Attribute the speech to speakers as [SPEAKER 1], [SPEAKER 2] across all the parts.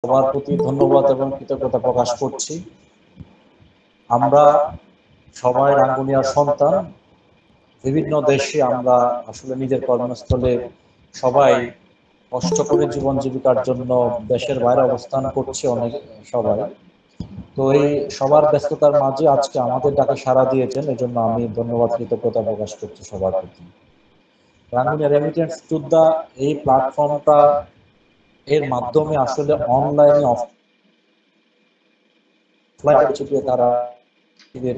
[SPEAKER 1] সবার প্রতি ধন্যবাদ এবং কৃতজ্ঞতা প্রকাশ করছি। আমরা সবাই রাঙ্গুনিয়ার সন্তান। বিভিন্ন দেশে আমরা আসলে নিজের কর্মস্থলে সবাই কষ্ট করে জীবন জীবিকার জন্য দেশের বাইরে অবস্থান করছে অনেক সবাই। তো এই সবার ব্যস্ততার মাঝে আজকে আমাদের ডাকে সাড়া দিয়েছেন, এজন্য আমি ধন্যবাদ কৃতজ্ঞতা প্রকাশ করছি সবার প্রতি। রাঙ্গুনিয়া রেমিটেন্স যোদ্ধা এই প্ল্যাটফর্মটা এর মাধ্যমে আসলে অনলাইনে অফলাইনে তারা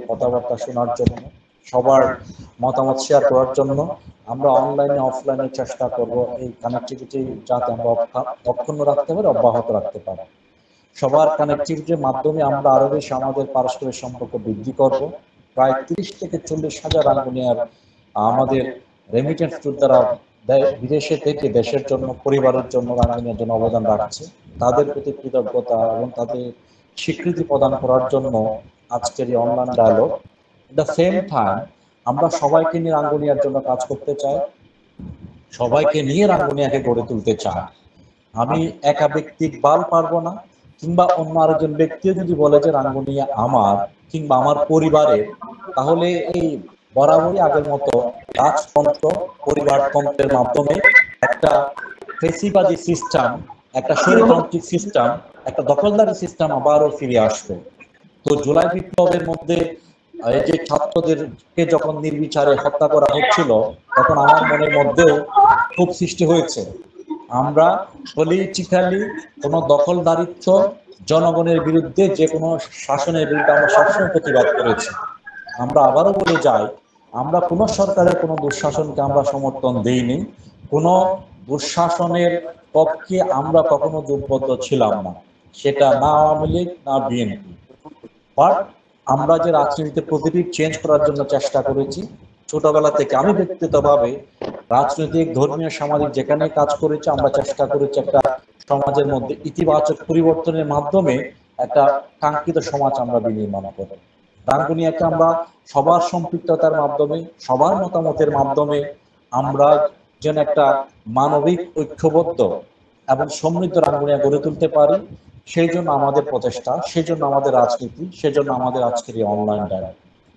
[SPEAKER 1] কথাবার্তা শোনার জন্য, সবার মতামত শেয়ার করার জন্য আমরা অনলাইনে অফলাইনে চেষ্টা করব এই কানেক্টিভিটি যাতে আমরা অক্ষুণ্ণ রাখতে পারি, অব্যাহত রাখতে পারি। সবার কানেক্টিভিটির মাধ্যমে আমরা আরো বেশি আমাদের পারস্পরিক সম্পর্ক বৃদ্ধি করব। প্রায় 30 থেকে 40 হাজার রাঙ্গুনিয়ার আমাদের রেমিটেন্স যোদ্ধারা বিদেশে থেকে দেশের জন্য, পরিবারের জন্য, রাঙ্গুনিয়ার জন্য অবদান রাখছে। তাদের প্রতি কৃতজ্ঞতা এবং তাদের স্বীকৃতি প্রদান করার জন্য আজকের এই online dialogue. At the same time আমরা সবাইকে নিয়ে রাঙ্গুনিয়ার জন্য কাজ করতে চাই, সবাইকে নিয়ে রাঙ্গুনিয়াকে গড়ে তুলতে চাই। আমি একা ব্যক্তিক বাল পারবো না, কিংবা অন্য আরেকজন ব্যক্তিও যদি বলে যে রাঙ্গুনিয়া আমার কিংবা আমার পরিবারের, তাহলে এই বরাবরই আগের মতো রাজতন্ত্র, পরিবারতন্ত্রের মাধ্যমে একটা ফেসিবাদী সিস্টেম, একটা স্বৈরতান্ত্রিক সিস্টেম, একটা দখলদারি সিস্টেম আবারও ফিরে আসবে। তো জুলাই বিপ্লবের মধ্যে এই যে ছাত্রদেরকে যখন নির্বিচারে হত্যা করা হচ্ছিল, তখন আমার মনের মধ্যেও খুব সৃষ্টি হয়েছে। আমরা পলিটিক্যালি কোনো দখলদারিত্ব, জনগণের বিরুদ্ধে যে কোনো শাসনের বিরুদ্ধে আমরা সবসময় প্রতিবাদ করেছি। আমরা আবারও বলে যাই, আমরা কোনো সরকারের কোনো দুঃশাসনকে আমরা সমর্থন দেইনি, কোনো দুঃশাসনের পক্ষে আমরা কখনো জোটবদ্ধ ছিলাম না, সেটা না আওয়ামী লীগ না বিএনপি। বাট আমরা যে রাজনীতিতে পজিটিভ চেঞ্জ করার জন্য চেষ্টা করেছি ছোটবেলা থেকে, আমি ব্যক্তিগতভাবে রাজনৈতিক, ধর্মীয়, সামাজিক যেখানে কাজ করেছি আমরা চেষ্টা করেছি একটা সমাজের মধ্যে ইতিবাচক পরিবর্তনের মাধ্যমে একটা কাঙ্ক্ষিত সমাজ আমরা বিনির্মাণ করব। রাঙ্গুনিয়াকে আমরা সবার সম্পৃক্ততার মাধ্যমে, সবার মতামতের মাধ্যমে আমরা যেন একটা মানবিক, ঐক্যবদ্ধ এবং সমৃদ্ধ রাঙ্গুনিয়া গড়ে তুলতে পারি, সেই জন্য আমাদের প্রচেষ্টা, সেই জন্য আমাদের রাজনীতি, সেই জন্য আমাদের আজকের এই অনলাইন ডায়ালগ।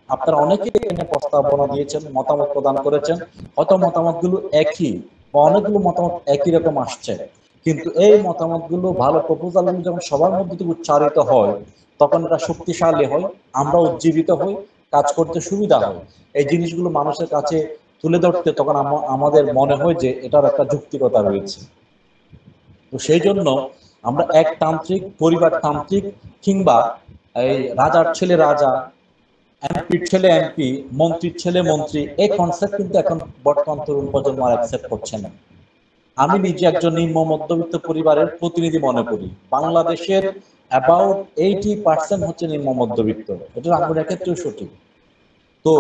[SPEAKER 1] আপনারা অনেকে এখানে প্রস্তাবনা দিয়েছেন, মতামত প্রদান করেছেন, হয়তো মতামতগুলো একই বা অনেকগুলো মতামত একই রকম আসছে, কিন্তু এই মতামতগুলো ভালো প্রপোজালগুলো যখন সবার মধ্যে থেকে উচ্চারিত হয় তখন এটা শক্তিশালী হয়, আমরা উজ্জীবিত হই, কাজ করতে সুবিধা হয়। এই জিনিসগুলো মানুষের কাছে তুলে ধরতে তখন আমাদের মনে হয় যে এটার একটা যুক্তিকতা রয়েছে। তো সেই জন্য আমরা একতান্ত্রিক, পরিবারতান্ত্রিক কিংবা এই রাজার ছেলে রাজা, এমপির ছেলে এমপি, মন্ত্রীর ছেলে মন্ত্রী, এই কনসেপ্ট কিন্তু এখন বর্তমান তরুণ প্রজন্ম আর অ্যাকসেপ্ট করছে না। আমি নিজে একজন নিম্ন মধ্যবিত্ত পরিবারের প্রতিনিধি মনে করি। বাংলাদেশের অ্যাবাউট 80% হচ্ছে নিম্ন মধ্যবিত্ত, এটা রাঙ্গুনিয়ার ক্ষেত্রেও সঠিক। তো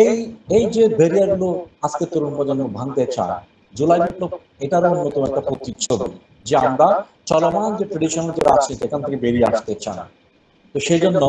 [SPEAKER 1] এই এই যে ব্যারিয়ার গুলো আজকে তরুণ প্রজন্ম ভাঙতে চায়, জুলাই বিপ্লব এটারও অন্যতম একটা প্রতিচ্ছবি যে আমরা চলমান যে ট্রেডিশনাল যে রাজনীতি এখান থেকে বেরিয়ে আসতে চাই। তো সেই জন্য